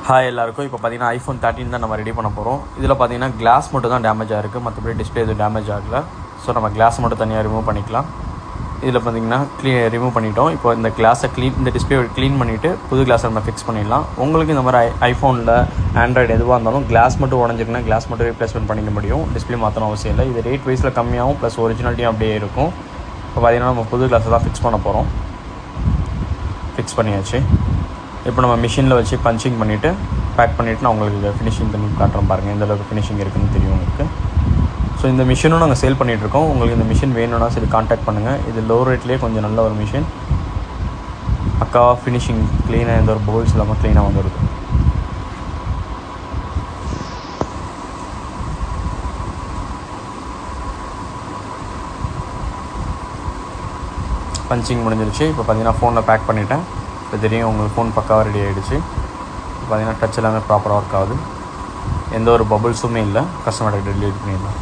Hi எல்லாருக்கும். இப்போ பார்த்தீங்கன்னா iPhone 13 தான் நம்ம ரெடி பண்ண போகிறோம். இதில் பார்த்தீங்கன்னா கிளாஸ் மட்டும் தான் டேமேஜ் ஆகிருக்கு, மற்றபடி டிஸ்பிளே எதுவும் டேமேஜ் ஆகலை. ஸோ நம்ம கிளாஸ் மட்டும் தனியாக ரிமூவ் பண்ணிக்கலாம். இதில் பார்த்தீங்கன்னா ரிமூவ் பண்ணிட்டோம். இப்போ இந்த கிளாஸை இந்த டிஸ்பிளே க்ளீன் பண்ணிவிட்டு புது கிளாஸை நம்ம ஃபிக்ஸ் பண்ணிடலாம். உங்களுக்கு இந்த மாதிரி ஐஃபோனில் ஆண்ட்ராய்டு எதுவாக இருந்தாலும் கிளாஸ் மட்டும் உடஞ்சிருக்குன்னா கிளாஸ் மட்டும் ரீப்ளேஸ்மெண்ட் பண்ணிக்க முடியும். டிஸ்பிளே மாற்றணும் அவசியம் இல்லை. இது ரேட் வைஸில் கம்மியாகவும் ப்ளஸ் ஒரிஜினாலிட்டியும் அப்படியே இருக்கும். இப்போ பார்த்தீங்கன்னா நம்ம புது கிளாஸை தான் ஃபிக்ஸ் பண்ண போகிறோம். ஃபிக்ஸ் பண்ணியாச்சு. இப்போ நம்ம மிஷினில் வச்சு பஞ்சிங் பண்ணிவிட்டு பேக் பண்ணிவிட்டு நான் உங்களுக்கு ஃபினிஷிங் பண்ணி காட்டுறோம். பாருங்கள் எந்த அளவுக்கு ஃபினிஷிங் இருக்குதுன்னு தெரியும் உங்களுக்கு. ஸோ இந்த மிஷினும் நாங்கள் சேல் பண்ணிகிட்ருக்கோம். உங்களுக்கு இந்த மிஷின் வேணும்னா சரி காண்டாக்ட் பண்ணுங்கள். இது லோ ரேட்லேயே கொஞ்சம் நல்ல ஒரு மிஷின். பக்காவாக ஃபினிஷிங் க்ளீனாக எந்த ஒரு போல்ஸ் இல்லாமல் க்ளீனாக வந்துடுது. பஞ்சிங் முடிஞ்சிருச்சு. இப்போ பார்த்தீங்கன்னா ஃபோனில் பேக் பண்ணிவிட்டேன். இப்போ தெரியும் உங்களுக்கு ஃபோன் பக்காவாக ரெடி ஆகிடுச்சு. பார்த்தீங்கன்னா டச் எல்லாமே ப்ராப்பராக ஒர்க் ஆகுது. எந்த ஒரு பபுள்ஸுமே இல்லை. கஸ்டமர்கிட்ட டெலிவரி பண்ணிடலாம்.